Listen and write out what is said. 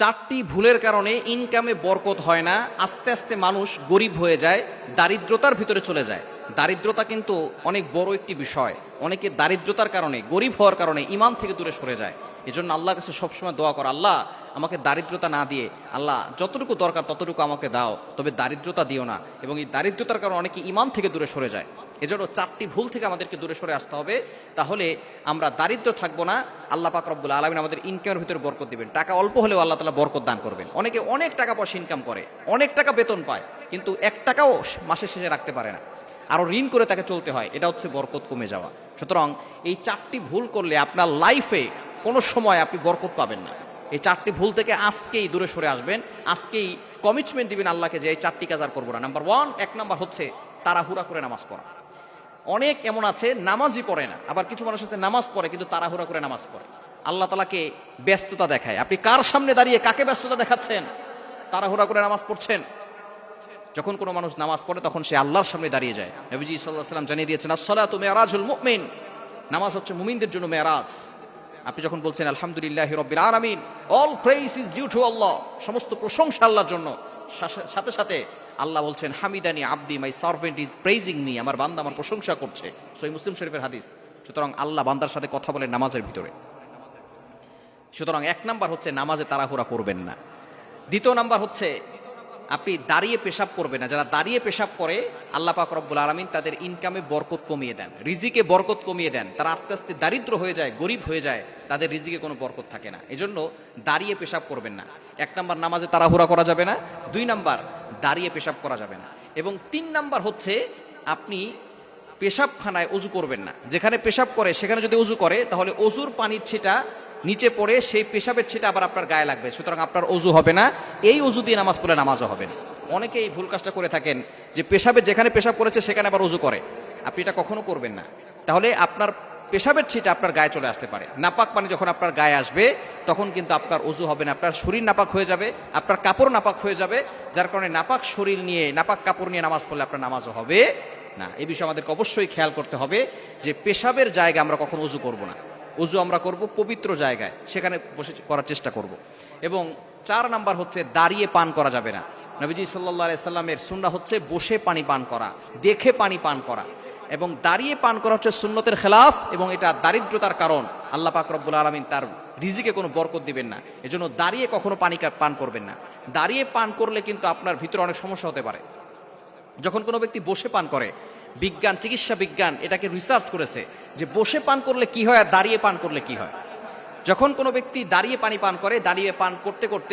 চারটি ভুলের কারণে ইনকামে বরকত হয় না, আস্তে আস্তে মানুষ গরিব হয়ে যায়, দারিদ্রতার ভিতরে চলে যায়। দারিদ্রতা কিন্তু অনেক বড় একটি বিষয়। অনেকে দারিদ্রতার কারণে, গরিব হওয়ার কারণে ইমান থেকে দূরে সরে যায়। এজন্য আল্লাহর কাছে সবসময় দোয়া কর, আল্লাহ আমাকে দারিদ্রতা না দিয়ে, আল্লাহ যতটুকু দরকার ততটুকু আমাকে দাও, তবে দারিদ্রতা দিও না। এবং এই দারিদ্রতার কারণে অনেকে ইমান থেকে দূরে সরে যায়। এজন্য চারটি ভুল থেকে আমাদেরকে দূরে সরে আসতে হবে, তাহলে আমরা দারিদ্র থাকবো না। আল্লাহ পাক রব্বুল আলামিন আমাদের ইনকামের ভিতরে বরকত দিবেন। টাকা অল্প হলেও আল্লাহ তাআলা বরকত দান করবেন। অনেকে অনেক টাকা পয়সা ইনকাম করে, অনেক টাকা বেতন পায়, কিন্তু 1 টাকাও মাসের শেষে রাখতে পারে না, আরও ঋণ করে তাকে চলতে হয়। এটা হচ্ছে বরকত কমে যাওয়া। সুতরাং এই চারটি ভুল করলে আপনার লাইফে কোনো সময় আপনি বরকত পাবেন না। এই চারটি ভুল থেকে আজকেই দূরে সরে আসবেন, আজকেই কমিটমেন্ট দিবেন আল্লাহকে যে এই চারটি কাজ আর করবো না। নাম্বার 1 নাম্বার হচ্ছে তাড়াহুড়া করে নামাজ পড়া। অনেক এমন আছে নামাজই পড়ে না, আবার কিছু মানুষ আছে নামাজ পড়ে কিন্তু তাড়াহুড়া করে নামাজ পড়ে। আল্লাহ তাআলাকে ব্যস্ততা দেখায়। আপনি কার সামনে দাঁড়িয়ে কাকে ব্যস্ততা দেখাচ্ছেন? তাড়াহুড়া করে নামাজ পড়ছেন। যখন কোনো মানুষ নামাজ পড়ে তখন সে আল্লাহর সামনে দাঁড়িয়ে যায়। নবীজি সাল্লাল্লাহু আলাইহি ওয়াসাল্লাম জানিয়ে দিয়েছেন, আস-সালাতু মিরাজুল মুমিন, নামাজ হচ্ছে মুমিনদের জন্য মেরাজ। আপনি যখন বলছেন আলহামদুলিল্লাহি রাব্বিল আলামিন, all praise is due to Allah, সমস্ত প্রশংসা আল্লাহর জন্য, সাথে সাথে আল্লাহ বলছেন হামিদানি আবদি, my servant is praising me, আমার বান্দা আমার প্রশংসা করছে। সহিহ মুসলিম শরীফের হাদিস। সুতরাং আল্লাহ বান্দার সাথে কথা বলেন নামাজের ভিতরে। সুতরাং 1 নাম্বার হচ্ছে নামাজে তাড়াহুড়া করবেন না। 2 নাম্বার হচ্ছে আপনি দাঁড়িয়ে পেশাব করবেন না। যারা দাঁড়িয়ে পেশাব করে আল্লাহ পাক রব্বুল আলামিন তাদের ইনকামে বরকত কমিয়ে দেন, রিজিকে বরকত কমিয়ে দেন। তারা আস্তে আস্তে দারিদ্র হয়ে যায়, গরিব হয়ে যায়, তাদের রিজিকে কোনো বরকত থাকে না। এজন্য দাঁড়িয়ে পেশাব করবেন না। 1 নাম্বার নামাজে তাড়াহুড়া করা যাবে না, 2 নাম্বার দাঁড়িয়ে পেশাব করা যাবে না, এবং 3 নাম্বার হচ্ছে আপনি পেশাবখানায় অজু করবেন না। যেখানে পেশাব করে সেখানে যদি অজু করে তাহলে অজুর পানির ছিটা নিচে পড়ে সেই পেশাবের ছিটা আবার আপনার গায়ে লাগবে, সুতরাং আপনার অজু হবে না। এই অজু দিয়ে নামাজ পড়লে নামাজও হবে না। অনেকে এই ভুল কাজটা করে থাকেন যে পেশাবের যেখানে পেশাব করেছে সেখানে আবার অজু করে। আপনি এটা কখনো করবেন না, তাহলে আপনার পেশাবের ছিটা আপনার গায়ে চলে আসতে পারে। নাপাক পানি যখন আপনার গায়ে আসবে তখন কিন্তু আপনার অজু হবে না, আপনার শরীর নাপাক হয়ে যাবে, আপনার কাপড় নাপাক হয়ে যাবে। যার কারণে নাপাক শরীর নিয়ে, নাপাক কাপড় নিয়ে নামাজ পড়লে আপনার নামাজও হবে না। এই বিষয়ে আমাদেরকে অবশ্যই খেয়াল করতে হবে যে পেশাবের জায়গায় আমরা কখনো অজু করব না। অজু আমরা করব পবিত্র জায়গায়, সেখানে বসে করার চেষ্টা করব। এবং 4 নাম্বার হচ্ছে দাঁড়িয়ে পান করা যাবে না। নবীজি সাল্লাল্লাহু আলাইহি সাল্লামের সুন্নাহ হচ্ছে বসে পানি পান করা, দেখে পানি পান করা, এবং দাঁড়িয়ে পান করা হচ্ছে সুন্নতের খেলাফ, এবং এটা দারিদ্রতার কারণ। আল্লাহ পাক রব্বুল আলামিন তার রিজিকে কোনো বরকত দিবেন না। এজন্য দাঁড়িয়ে কখনো পানি পান করবেন না। দাঁড়িয়ে পান করলে কিন্তু আপনার ভিতরে অনেক সমস্যা হতে পারে। যখন কোনো ব্যক্তি বসে পান করে, বিজ্ঞান, চিকিৎসা বিজ্ঞান এটাকে রিসার্চ করেছে যে বসে পান করলে কি হয় আর দাঁড়িয়ে পান করলে কি হয়। যখন কোনো ব্যক্তি দাঁড়িয়ে পানি পান করে, দাঁড়িয়ে পান করতে করতে